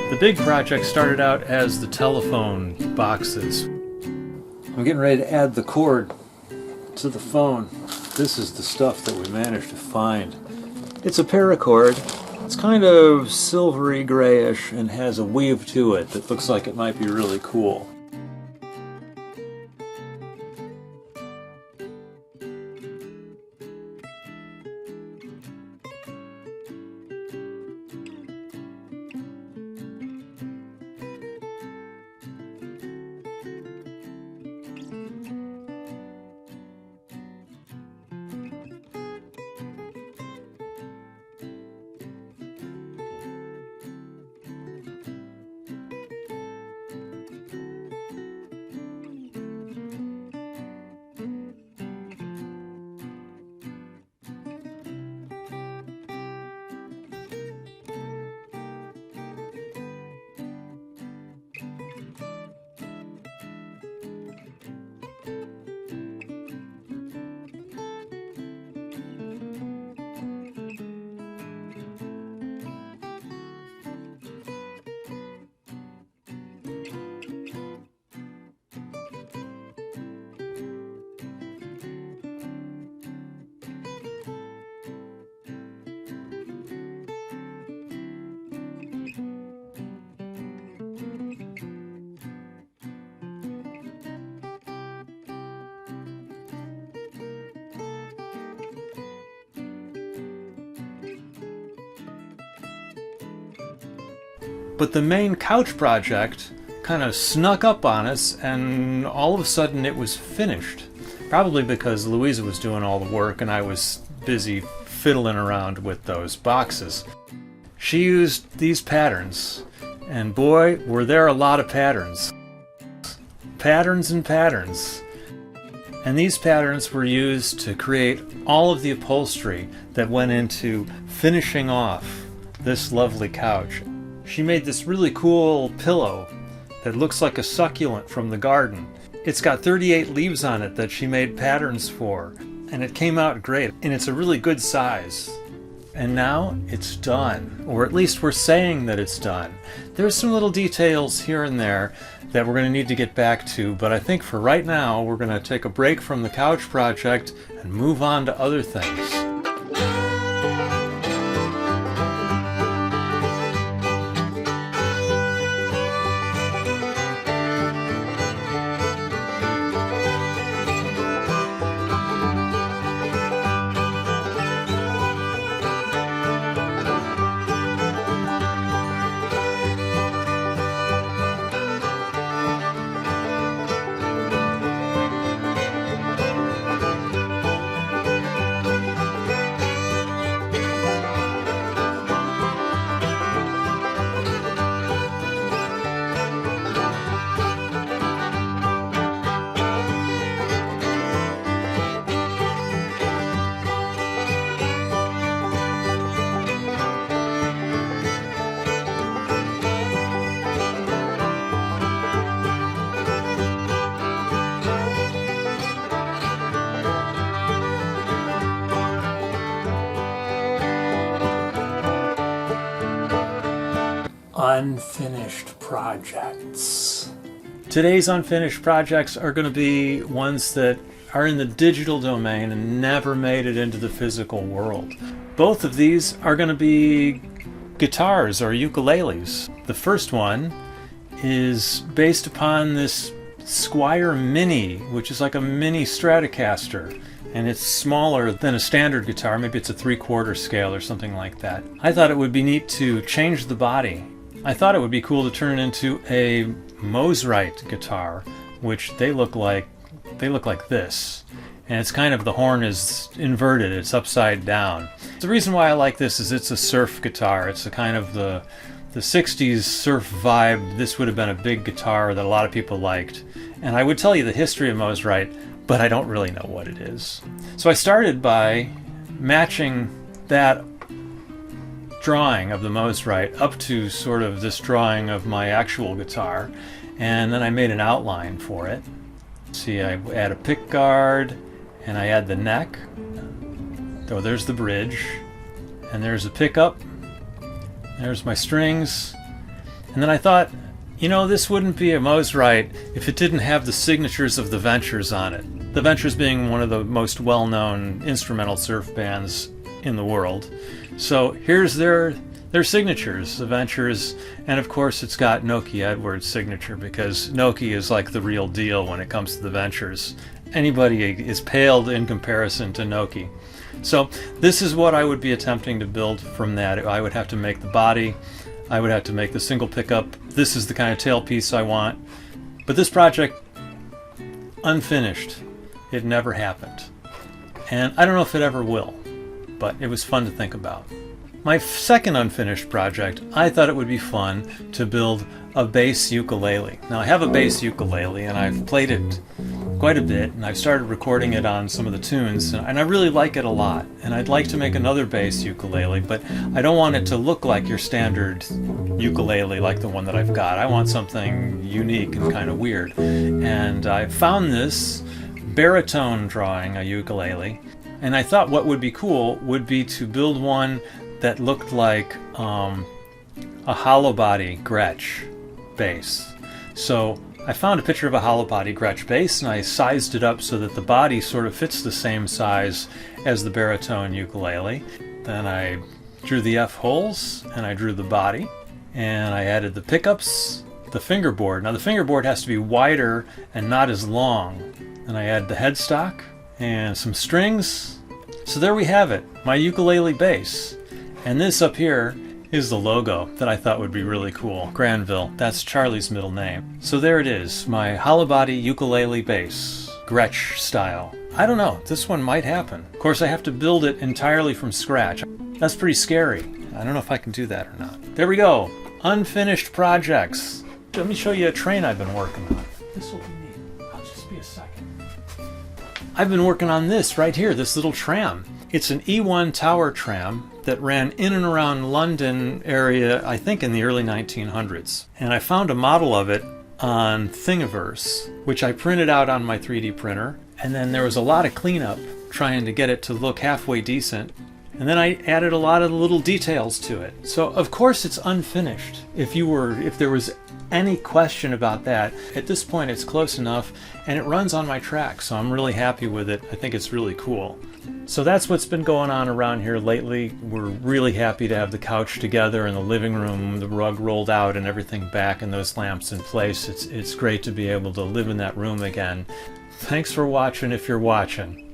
The big project started out as the telephone boxes. I'm getting ready to add the cord to the phone. This is the stuff that we managed to find. It's a paracord. It's kind of silvery grayish and has a weave to it that looks like it might be really cool. But the main couch project kind of snuck up on us, and all of a sudden it was finished. Probably because Louisa was doing all the work and I was busy fiddling around with those boxes. She used these patterns, and boy, were there a lot of patterns. Patterns and patterns. And these patterns were used to create all of the upholstery that went into finishing off this lovely couch. She made this really cool pillow that looks like a succulent from the garden. It's got 38 leaves on it that she made patterns for, and it came out great, and it's a really good size. And now it's done, or at least we're saying that it's done. There's some little details here and there that we're going to need to get back to, but I think for right now we're going to take a break from the couch project and move on to other things. Unfinished projects. Today's unfinished projects are going to be ones that are in the digital domain and never made it into the physical world. Both of these are going to be guitars or ukuleles. The first one is based upon this Squier Mini, which is like a mini Stratocaster, and it's smaller than a standard guitar. Maybe it's a 3/4 scale or something like that. I thought it would be neat to change the body. I thought it would be cool to turn it into a Mosrite guitar, which they look like this. And it's kind of, the horn is inverted, it's upside down. The reason why I like this is it's a surf guitar. It's a kind of the 60s surf vibe. This would have been a big guitar that a lot of people liked. And I would tell you the history of Mosrite, but I don't really know what it is. So I started by matching that drawing of the Mosrite up to sort of this drawing of my actual guitar, and then I made an outline for it. See, I add a pick guard, and I add the neck. Oh, there's the bridge, And there's a pickup. There's my strings. And then I thought, you know, this wouldn't be a Mosrite if it didn't have the signatures of the Ventures on it. The Ventures being one of the most well-known instrumental surf bands in the world. So here's their signatures, the Ventures, and of course it's got Noki Edwards' signature, because Noki is like the real deal when it comes to the Ventures. Anybody is paled in comparison to Noki. So this is what I would be attempting to build from that. I would have to make the body, I would have to make the single pickup. This is the kind of tailpiece I want. But this project, unfinished. It never happened. And I don't know if it ever will, but it was fun to think about. My second unfinished project, I thought it would be fun to build a bass ukulele. Now I have a bass ukulele and I've played it quite a bit, and I've started recording it on some of the tunes, and I really like it a lot. And I'd like to make another bass ukulele, but I don't want it to look like your standard ukulele like the one that I've got. I want something unique and kind of weird. And I found this baritone drawing, a ukulele, and I thought what would be cool would be to build one that looked like a hollow body Gretsch bass. So I found a picture of a hollow body Gretsch bass, and I sized it up so that the body sort of fits the same size as the baritone ukulele. Then I drew the F holes, and I drew the body, and I added the pickups, the fingerboard. Now the fingerboard has to be wider and not as long. And I added the headstock and some strings. So there we have it, my ukulele bass. And this up here is the logo that I thought would be really cool. Granville, that's Charlie's middle name. So there it is, my hollow body ukulele bass, Gretsch style. I don't know, this one might happen. Of course I have to build it entirely from scratch. That's pretty scary. I don't know if I can do that or not. There we go, unfinished projects. Let me show you a train I've been working on. This will be neat. I'll just be a second. I've been working on this right here, this little tram. It's an E1 tower tram that ran in and around London area, I think in the early 1900s. And I found a model of it on Thingiverse, which I printed out on my 3D printer. And then there was a lot of cleanup trying to get it to look halfway decent. And then I added a lot of little details to it. So of course it's unfinished. If there was any question about that, at this point it's close enough, and it runs on my track, so I'm really happy with it. I think it's really cool. So that's what's been going on around here lately. We're really happy to have the couch together in the living room, the rug rolled out and everything back, and those lamps in place. It's great to be able to live in that room again. Thanks for watching if you're watching.